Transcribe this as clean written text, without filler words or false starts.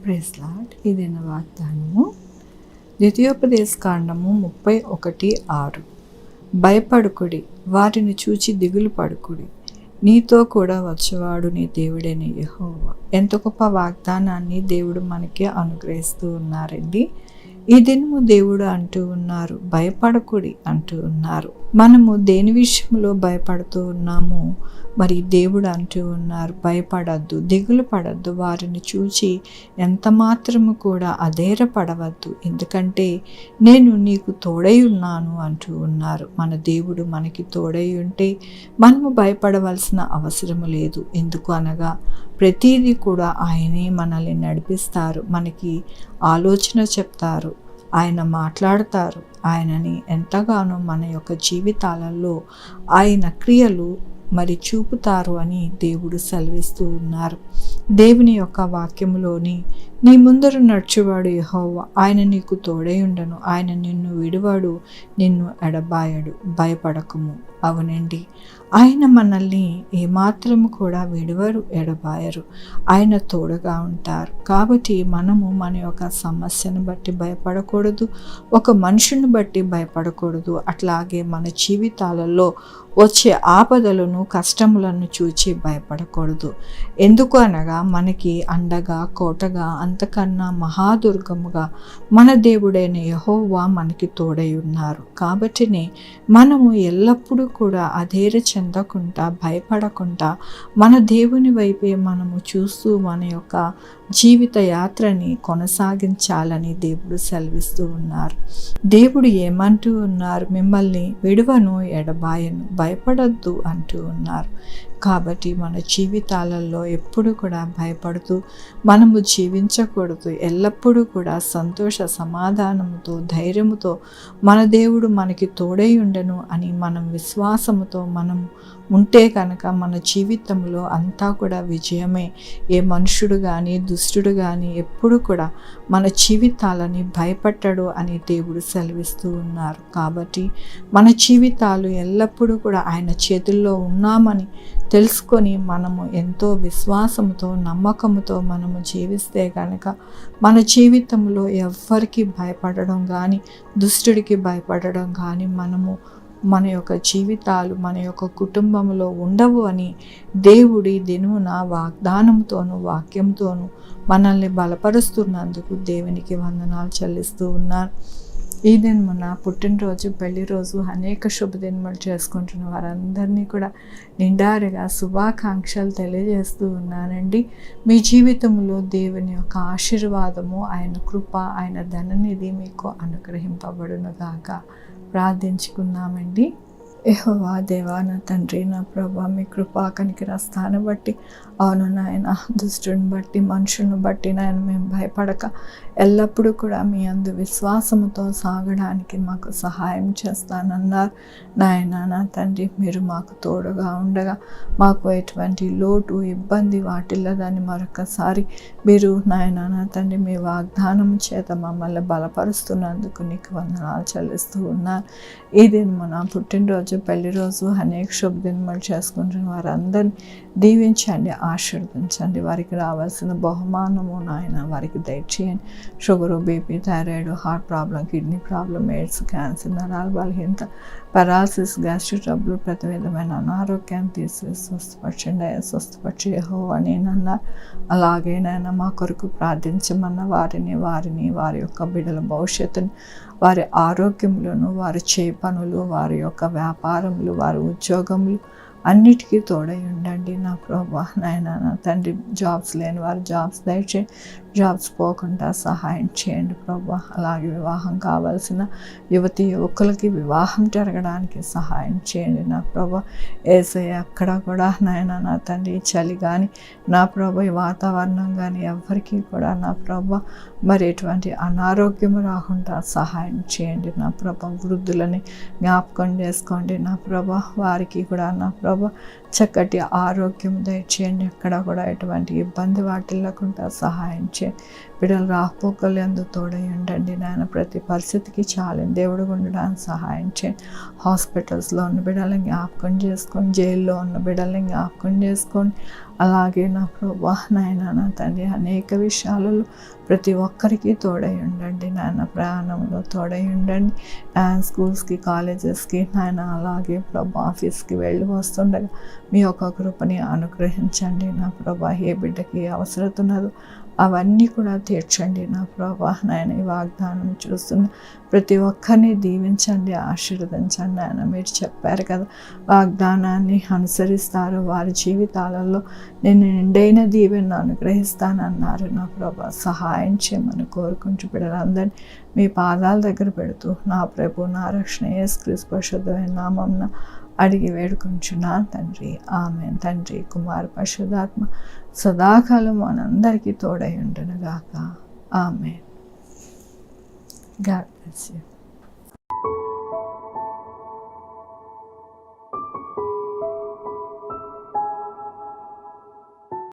Praise lord. ఇదైన వాగ్దానము ద్వితీయోపదేశ కాండము 31:6. భయపడుకుడి, వారిని చూచి దిగులు పడుకుడి, నీతో కూడా వచ్చేవాడు నీ దేవుడైన యెహోవా. ఎంత గొప్ప వాగ్దానాన్ని దేవుడు మనకి అనుగ్రహిస్తూ ఉన్నారండి. ఈ దినము దేవుడు అంటూ ఉన్నారు, భయపడకుడి అంటూ ఉన్నారు. మనము దేని విషయంలో భయపడుతూ ఉన్నాము? మరి దేవుడు అంటూ ఉన్నారు, భయపడద్దు, దిగులు పడద్దు, వారిని చూచి ఎంత మాత్రము కూడా అధైర్యపడవద్దు, ఎందుకంటే నేను నీకు తోడై ఉన్నాను అంటూ ఉన్నారు. మన దేవుడు మనకి తోడై ఉంటే మనము భయపడవలసిన అవసరము లేదు. ఎందుకు అనగా ప్రతిదీ కూడా ఆయనే మనల్ని నడిపిస్తారు, మనకి ఆలోచన చెప్తారు, ఆయన మాట్లాడతారు. ఆయనని ఎంతగానో మన యొక్క జీవితాలలో ఆయన క్రియలు మరి చూపుతారు అని దేవుడు సెలవిస్తూ ఉన్నారు. దేవుని యొక్క వాక్యములోని నీ ముందర నడుచువాడు యెహోవా, ఆయన నీకు తోడై ఉండను, ఆయన నిన్ను విడువాడు, నిన్ను ఎడబాయడు, భయపడకము. అవునండి, ఆయన మనల్ని ఏమాత్రము కూడా విడువరు, ఎడబాయరు, ఆయన తోడుగా ఉంటారు. కాబట్టి మనము మన యొక్క సమస్యను బట్టి భయపడకూడదు, ఒక మనుషుని బట్టి భయపడకూడదు. అట్లాగే మన జీవితాలలో వచ్చే ఆపదలను, కష్టములను చూచి భయపడకూడదు. ఎందుకు అనగా మనకి అండగా, కోటగా, అంతకన్నా మహాదుర్గముగా మన దేవుడైన యెహోవా మనకి తోడై ఉన్నారు. కాబట్టినే మనము ఎల్లప్పుడూ కూడా అధైర్య చెందకుండా, భయపడకుండా మన దేవుని వైపే మనము చూస్తూ మన యొక్క జీవిత యాత్రని కొనసాగించాలని దేవుడు సెలవిస్తూ ఉన్నారు. దేవుడు ఏమంటూ ఉన్నారు? మిమ్మల్ని విడువను, ఎడబాయను, భయపడద్దు అంటూ ఉన్నారు. కాబట్టి మన జీవితాలలో ఎప్పుడు కూడా భయపడుతూ మనము జీవించకూడదు. ఎల్లప్పుడూ కూడా సంతోష సమాధానముతో, ధైర్యముతో మన దేవుడు మనకి తోడై ఉండను అని మనం విశ్వాసముతో మనం ఉంటే కనుక మన జీవితంలో అంతా కూడా విజయమే. ఏ మనుషుడు కానీ, దుష్టుడు కానీ ఎప్పుడు కూడా మన జీవితాలని భయపడ్డాడు అని దేవుడు సెలవిస్తూ ఉన్నారు. కాబట్టి మన జీవితాలు ఎల్లప్పుడూ కూడా ఆయన చేతుల్లో ఉన్నామని తెలుసుకొని మనము ఎంతో విశ్వాసముతో, నమ్మకముతో మనము జీవిస్తే కనుక మన జీవితంలో ఎవ్వరికి భయపడడం కానీ, దుష్టుడికి భయపడడం కానీ మనము మన యొక్క జీవితాలు, మన యొక్క కుటుంబంలో ఉండవు అని దేవుడి దినమున వాగ్దానంతోనూ, వాక్యంతోనూ మనల్ని బలపరుస్తున్నందుకు దేవునికి వందనాలు చెల్లిస్తూ ఉన్నారు. ఈ దినమున పుట్టినరోజు, పెళ్లి రోజు, అనేక శుభదినములు చేసుకుంటున్న వారందరినీ కూడా నిండారుగా శుభాకాంక్షలు తెలియజేస్తూ ఉన్నానండి. మీ జీవితంలో దేవుని యొక్క ఆశీర్వాదము, ఆయన కృప, ఆయన ధననిధి మీకు అనుగ్రహింపబడునుగాక. ప్రార్థించుకున్నామండి. యెహోవా దేవా, నా తండ్రి, నా ప్రభా, మీ కృపా కనికర స్థానం బట్టి, అవును నాయన, దుష్టుని బట్టి, మనుషులను బట్టి నాయన మేము భయపడక ఎల్లప్పుడూ కూడా మీ అందు విశ్వాసముతో సాగడానికి మాకు సహాయం చేస్తానన్నారు. నాయన, నా తండ్రి, మీరు మాకు తోడుగా ఉండగా మాకు ఎటువంటి లోటు, ఇబ్బంది వాటిల్లదని మరొకసారి మీరు నాయన, నా తండ్రి, మీ వాగ్దానం చేత మమ్మల్ని బలపరుస్తున్నందుకు నీకు వందనాలు చెల్లిస్తూ ఉన్నారు. ఈ దినమున పుట్టినరోజు, పెళ్లి రోజు, అనేక శుభదినములు చేసుకుంటున్న వారందరినీ దీవించండి, ఆశీర్వదించండి. వారికి రావాల్సిన బహుమానము నాయన వారికి దయచేయండి. Sugar, BP, thyroid, heart problem, kidney problem, AIDS, cancer, నరాల బలహీనత, పారాలసిస్, గ్యాస్ట్రిక్ ట్రబుల్, ప్రతి విధమైన అనారోగ్యాన్ని తీసివేసి స్వస్థపరచండి. స్వస్థపరిచి యెహోవా నేనన్నారు. అలాగే నాయన మా కొరకు ప్రార్థించమన్న వారిని వారి యొక్క బిడ్డల భవిష్యత్తుని, వారి ఆరోగ్యములను, వారి చేయ పనులు, వారి యొక్క వ్యాపారములు, వారి ఉద్యోగములు అన్నిటికీ తోడై ఉండండి నా ప్రభా. నాయన, నా తండ్రి, జాబ్స్ లేని వారు జాబ్స్ దయచేయండి, జాబ్స్ పోకుండా సహాయం చేయండి ప్రభా. అలాగే వివాహం కావాల్సిన యువతి యువకులకి వివాహం జరగడానికి సహాయం చేయండి నా ప్రభా. యేసయ్య, అక్కడ కూడా నాయన, నా తండ్రి, చలి కానీ నా ప్రభా, ఈ వాతావరణం కానీ ఎవ్వరికీ కూడా నా ప్రభా మరి ఎటువంటి అనారోగ్యం రాకుండా సహాయం చేయండి నా ప్రభా. వృద్ధులని జ్ఞాపకం చేసుకోండి నా ప్రభా. వారికి కూడా నా ప్రభా చక్కటి ఆరోగ్యం దయచేయండి. ఎక్కడ కూడా ఎటువంటి ఇబ్బంది వాటిల్లకుండా సహాయం చేయండి చేయండి. బిడ్డలు రాకపోకలు ఎందుకు తోడై ఉండండి నాయన. ప్రతి పరిస్థితికి చాలండి దేవుడు ఉండడానికి సహాయం చేయండి. హాస్పిటల్స్లో ఉన్న బిడ్డలను జ్ఞాపకం చేసుకోండి, జైల్లో ఉన్న బిడ్డలను జ్ఞాపకం చేసుకోండి. అలాగే నా ప్రభా నాయన నా తండ్రి అనేక విషయాలలో ప్రతి ఒక్కరికి తోడై ఉండండి నాయన. ప్రయాణంలో తోడై ఉండండి నాయన. స్కూల్స్కి కాలేజెస్కి నాయన, అలాగే ప్రభా ఆఫీస్కి వెళ్ళి వస్తుండగా మీ యొక్క కృపని అనుగ్రహించండి నా ప్రభా. ఏ బిడ్డకి ఏ అవసరం ఉన్నదో అవన్నీ కూడా తీర్చండి నా ప్రభా నాయన. ఈ వాగ్దానం చూస్తున్న ప్రతి ఒక్కరిని దీవించండి, ఆశీర్వదించండి నాయన. మీరు చెప్పారు కదా, వాగ్దానాన్ని అనుసరిస్తారు వారి జీవితాలలో నేను నిండైన దీవెన అనుగ్రహిస్తానన్నారు నా ప్రభా. సహాయం చేయమని కోరుకుంటూ బిడ్డలందరినీ మీ పాదాల దగ్గర పెడుతూ నా ప్రభు నా రక్షణ యేసుక్రీస్తు పరిశుద్ధమైన నామమున అడిగి వేడుకుంటున్నాను తండ్రి. ఆమేన్. తండ్రి, కుమార్, పరిశుద్ధాత్మ సదాకాలం మనందరికీ తోడై ఉండును గాక. ఆమేన్. God bless you.